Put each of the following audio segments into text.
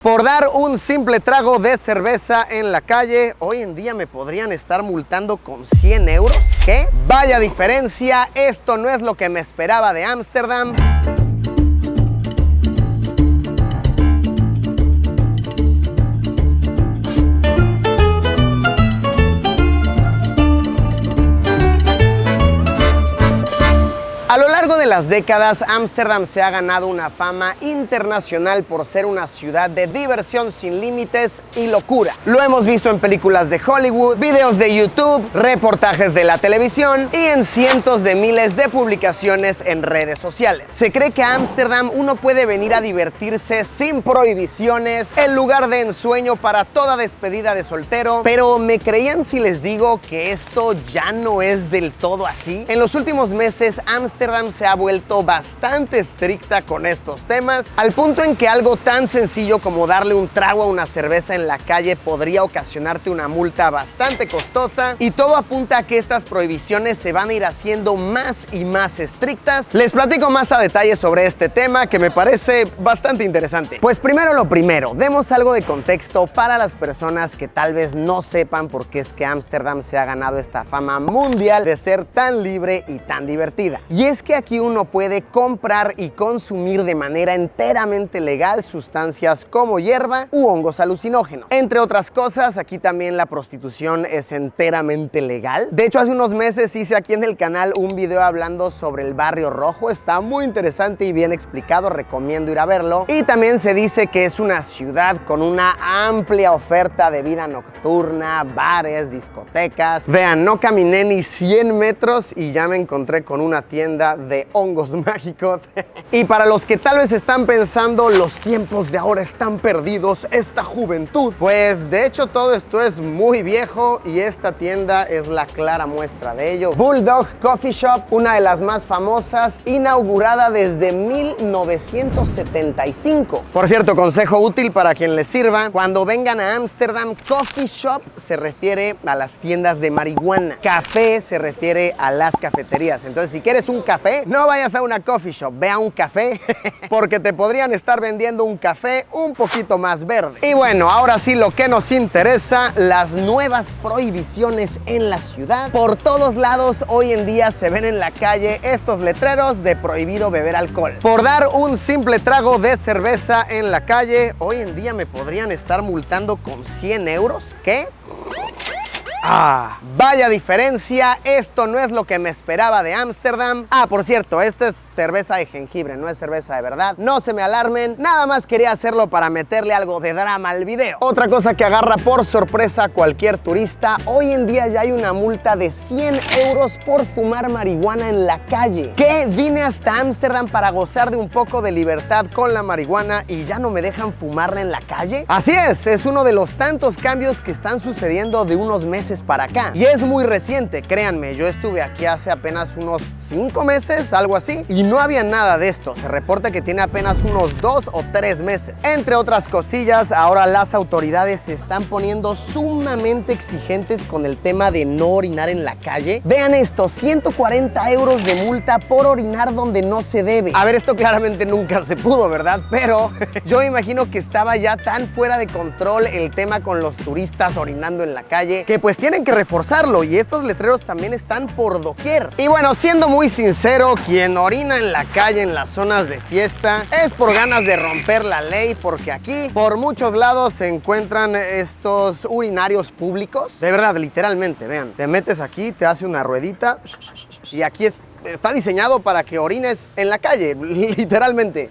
Por dar un simple trago de cerveza en la calle, hoy en día me podrían estar multando con 100 euros. ¿Qué? Vaya diferencia, esto no es lo que me esperaba de Ámsterdam. A lo largo de las décadas, Ámsterdam se ha ganado una fama internacional por ser una ciudad de diversión sin límites y locura. Lo hemos visto en películas de Hollywood, videos de YouTube, reportajes de la televisión y en cientos de miles de publicaciones en redes sociales. Se cree que a Ámsterdam uno puede venir a divertirse sin prohibiciones, el lugar de ensueño para toda despedida de soltero, pero ¿me creían si les digo que esto ya no es del todo así? En los últimos meses, Ámsterdam se ha vuelto bastante estricta con estos temas, al punto en que algo tan sencillo como darle un trago a una cerveza en la calle podría ocasionarte una multa bastante costosa, y todo apunta a que estas prohibiciones se van a ir haciendo más y más estrictas. Les platico más a detalle sobre este tema que me parece bastante interesante. Pues primero lo primero, demos algo de contexto para las personas que tal vez no sepan por qué es que Ámsterdam se ha ganado esta fama mundial de ser tan libre y tan divertida. Y es que aquí uno puede comprar y consumir de manera enteramente legal sustancias como hierba u hongos alucinógenos. Entre otras cosas, aquí también la prostitución es enteramente legal. De hecho, hace unos meses hice aquí en el canal un video hablando sobre el Barrio Rojo. Está muy interesante y bien explicado, recomiendo ir a verlo. Y también se dice que es una ciudad con una amplia oferta de vida nocturna, bares, discotecas. Vean, no caminé ni 100 metros y ya me encontré con una tienda de hongos mágicos. Y para los que tal vez están pensando, los tiempos de ahora están perdidos, esta juventud, pues de hecho todo esto es muy viejo y esta tienda es la clara muestra de ello. Bulldog Coffee Shop, una de las más famosas, inaugurada desde 1975. Por cierto, consejo útil para quien les sirva: cuando vengan a Ámsterdam, Coffee Shop se refiere a las tiendas de marihuana, café se refiere a las cafeterías. Entonces, si quieres un café, no vayas a una coffee shop, ve a un café, porque te podrían estar vendiendo un café un poquito más verde. Y bueno, ahora sí lo que nos interesa, las nuevas prohibiciones en la ciudad. Por todos lados hoy en día se ven en la calle estos letreros de prohibido beber alcohol. Por dar un simple trago de cerveza en la calle, hoy en día me podrían estar multando con 100 euros. ¿Qué? Vaya diferencia, esto no es lo que me esperaba de Ámsterdam. Por cierto, esta es cerveza de jengibre, no es cerveza de verdad. No se me alarmen, nada más quería hacerlo para meterle algo de drama al video. Otra cosa que agarra por sorpresa a cualquier turista: hoy en día ya hay una multa de 100 euros por fumar marihuana en la calle. ¿Qué? Vine hasta Ámsterdam para gozar de un poco de libertad con la marihuana y ya no me dejan fumarla en la calle. Así es uno de los tantos cambios que están sucediendo de unos meses para acá. Y es muy reciente, créanme, yo estuve aquí hace apenas unos 5 meses, algo así, y no había nada de esto. Se reporta que tiene apenas unos 2 o 3 meses. Entre otras cosillas, ahora las autoridades se están poniendo sumamente exigentes con el tema de no orinar en la calle. Vean esto, 140 euros de multa por orinar donde no se debe. A ver, esto claramente nunca se pudo, ¿verdad? Pero yo imagino que estaba ya tan fuera de control el tema con los turistas orinando en la calle, que pues tienen que reforzarlo, y estos letreros también están por doquier. Y bueno, siendo muy sincero, quien orina en la calle en las zonas de fiesta es por ganas de romper la ley, porque aquí por muchos lados se encuentran estos urinarios públicos. De verdad, literalmente, vean, te metes aquí, te hace una ruedita y aquí está diseñado para que orines en la calle, literalmente.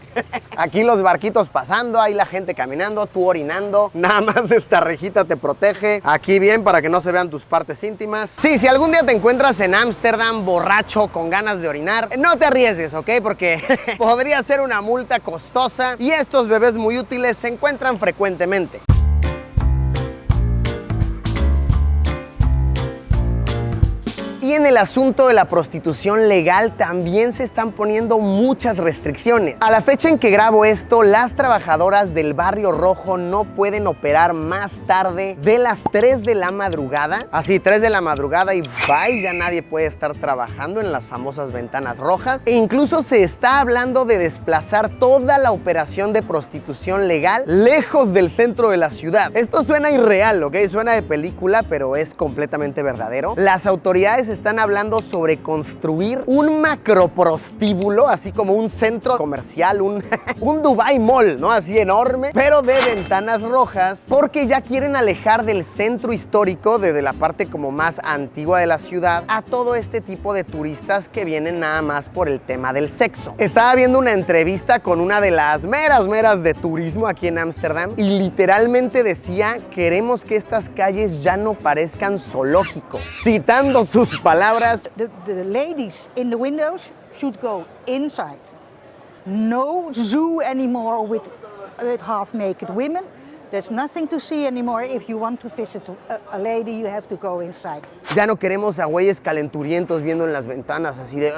Aquí los barquitos pasando, ahí la gente caminando, tú orinando. Nada más esta rejita te protege. Aquí bien para que no se vean tus partes íntimas. Sí, si algún día te encuentras en Ámsterdam borracho con ganas de orinar, no te arriesgues, ¿ok? Porque podría ser una multa costosa y estos bebés muy útiles se encuentran frecuentemente. Y en el asunto de la prostitución legal también se están poniendo muchas restricciones. A la fecha en que grabo esto, las trabajadoras del Barrio Rojo no pueden operar más tarde de las 3 de la madrugada. Así, 3 de la madrugada y bye, ya nadie puede estar trabajando en las famosas ventanas rojas. E incluso se está hablando de desplazar toda la operación de prostitución legal lejos del centro de la ciudad. Esto suena irreal, ¿ok? Suena de película, pero es completamente verdadero. Las autoridades están hablando sobre construir un macroprostíbulo, así como un centro comercial, un Dubai Mall, ¿no? Así enorme, pero de ventanas rojas, porque ya quieren alejar del centro histórico, desde la parte como más antigua de la ciudad, a todo este tipo de turistas que vienen nada más por el tema del sexo. Estaba viendo una entrevista con una de las meras de turismo aquí en Ámsterdam y literalmente decía: queremos que estas calles ya no parezcan zoológicos. Citando sus palabras: The ladies in the windows should go inside. No zoo anymore with half-naked women. There's nothing to see anymore. If you want to visit a lady, you have to go inside. Ya no queremos a güeyes calenturientos viendo en las ventanas así de...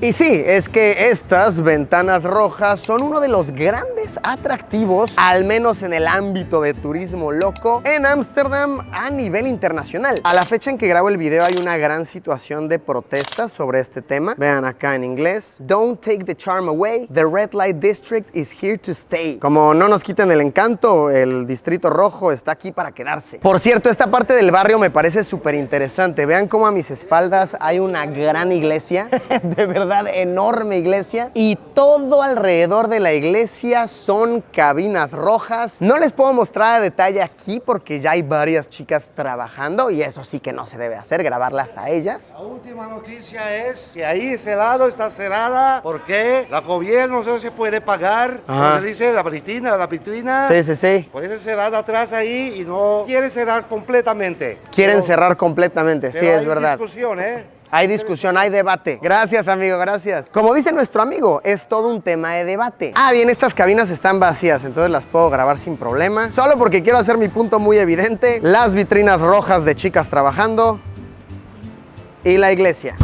Y sí, es que estas ventanas rojas son uno de los grandes atractivos, al menos en el ámbito de turismo loco, en Ámsterdam a nivel internacional. A la fecha en que grabo el video hay una gran situación de protestas sobre este tema. Vean acá en inglés: Don't take the charm away. The red light district is here to stay. Como no nos quiten el encanto, el distrito rojo está aquí para quedarse. Por cierto, esta parte del barrio me parece súper interesante. Vean cómo a mis espaldas hay una gran iglesia, de verdad enorme iglesia, y todo alrededor de la iglesia son cabinas rojas. No les puedo mostrar a detalle aquí porque ya hay varias chicas trabajando y eso sí que no se debe hacer, grabarlas a ellas. La última noticia es que ahí ese lado está cerrada porque la gobierno no se puede pagar. ¿Cómo se dice? La vitrina. Sí. Por eso es cerrada atrás ahí y no quiere cerrar completamente. Quieren cerrar completamente, sí, es verdad. Hay discusión, Hay discusión, hay debate. Gracias, amigo, gracias. Como dice nuestro amigo, es todo un tema de debate. Ah, bien, estas cabinas están vacías, entonces las puedo grabar sin problema. Solo porque quiero hacer mi punto muy evidente: las vitrinas rojas de chicas trabajando y la iglesia.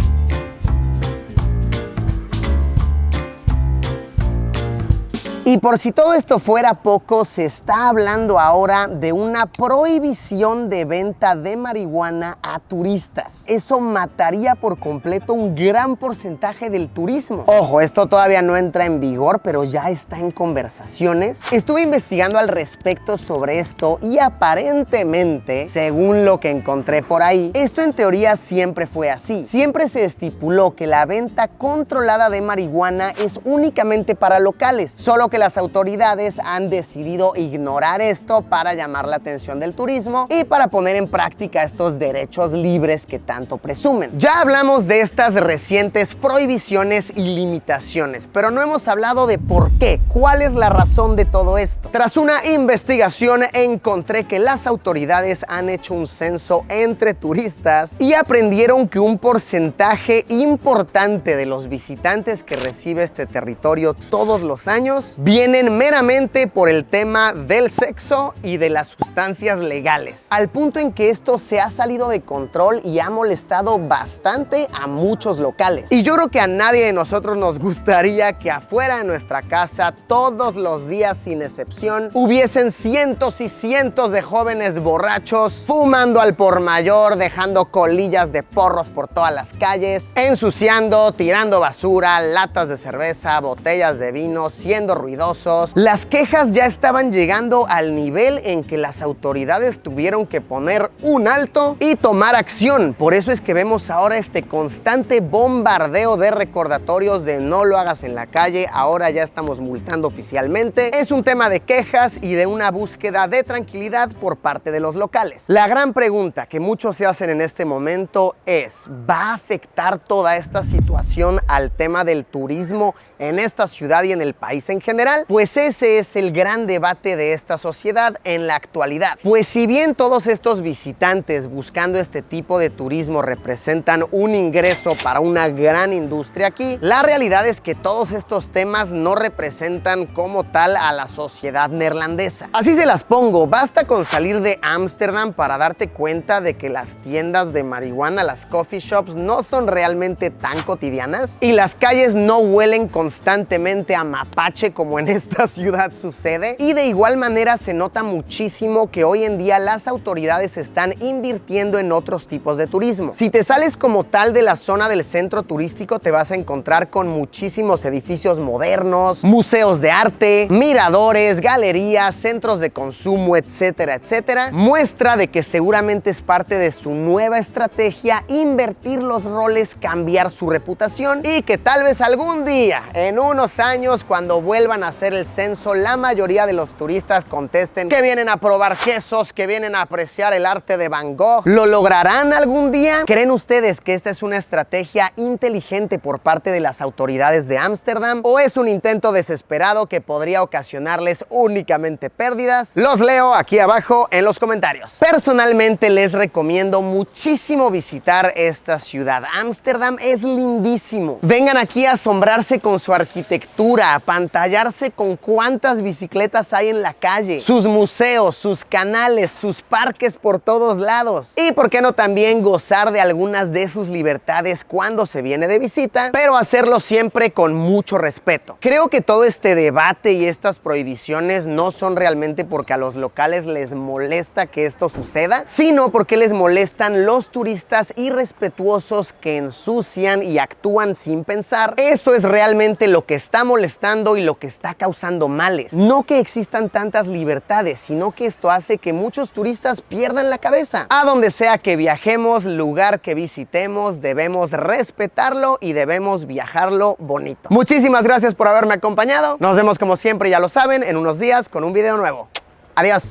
Y por si todo esto fuera poco, se está hablando ahora de una prohibición de venta de marihuana a turistas. Eso mataría por completo un gran porcentaje del turismo. Ojo, esto todavía no entra en vigor, pero ya está en conversaciones. Estuve investigando al respecto sobre esto y aparentemente, según lo que encontré por ahí, esto en teoría siempre fue así. Siempre se estipuló que la venta controlada de marihuana es únicamente para locales, solo que las autoridades han decidido ignorar esto para llamar la atención del turismo y para poner en práctica estos derechos libres que tanto presumen. Ya hablamos de estas recientes prohibiciones y limitaciones, pero no hemos hablado de por qué, cuál es la razón de todo esto. Tras una investigación encontré que las autoridades han hecho un censo entre turistas y aprendieron que un porcentaje importante de los visitantes que recibe este territorio todos los años vienen meramente por el tema del sexo y de las sustancias legales, al punto en que esto se ha salido de control y ha molestado bastante a muchos locales. Y yo creo que a nadie de nosotros nos gustaría que afuera de nuestra casa todos los días sin excepción hubiesen cientos y cientos de jóvenes borrachos fumando al por mayor, dejando colillas de porros por todas las calles, ensuciando, tirando basura, latas de cerveza, botellas de vino, siendo ruidosos. Las quejas ya estaban llegando al nivel en que las autoridades tuvieron que poner un alto y tomar acción. Por eso es que vemos ahora este constante bombardeo de recordatorios de no lo hagas en la calle. Ahora ya estamos multando oficialmente. Es un tema de quejas y de una búsqueda de tranquilidad por parte de los locales. La gran pregunta que muchos se hacen en este momento es: ¿va a afectar toda esta situación al tema del turismo en esta ciudad y en el país en general? literal? Pues ese es el gran debate de esta sociedad en la actualidad. Pues si bien todos estos visitantes buscando este tipo de turismo representan un ingreso para una gran industria aquí, la realidad es que todos estos temas no representan como tal a la sociedad neerlandesa. Así se las pongo, basta con salir de Ámsterdam para darte cuenta de que las tiendas de marihuana, las coffee shops, no son realmente tan cotidianas y las calles no huelen constantemente a mapache como en esta ciudad sucede. Y de igual manera se nota muchísimo que hoy en día las autoridades están invirtiendo en otros tipos de turismo. Si te sales como tal de la zona del centro turístico, te vas a encontrar con muchísimos edificios modernos, museos de arte, miradores, galerías, centros de consumo, etcétera, etcétera. Muestra de que seguramente es parte de su nueva estrategia invertir los roles, cambiar su reputación y que tal vez algún día, en unos años, cuando vuelvan a hacer el censo, la mayoría de los turistas contesten que vienen a probar quesos, que vienen a apreciar el arte de Van Gogh. ¿Lo lograrán algún día? ¿Creen ustedes que esta es una estrategia inteligente por parte de las autoridades de Ámsterdam o es un intento desesperado que podría ocasionarles únicamente pérdidas? Los leo aquí abajo en los comentarios. Personalmente les recomiendo muchísimo visitar esta ciudad. Ámsterdam es lindísimo. Vengan aquí a asombrarse con su arquitectura, a apantallarse con cuántas bicicletas hay en la calle, sus museos, sus canales, sus parques por todos lados. Y por qué no también gozar de algunas de sus libertades cuando se viene de visita, pero hacerlo siempre con mucho respeto. Creo que todo este debate y estas prohibiciones no son realmente porque a los locales les molesta que esto suceda, sino porque les molestan los turistas irrespetuosos que ensucian y actúan sin pensar. Eso es realmente lo que está molestando y lo que está causando males. No que existan tantas libertades, sino que esto hace que muchos turistas pierdan la cabeza. A donde sea que viajemos, lugar que visitemos, debemos respetarlo y debemos viajarlo bonito. Muchísimas gracias por haberme acompañado. Nos vemos como siempre, ya lo saben, en unos días con un video nuevo. Adiós.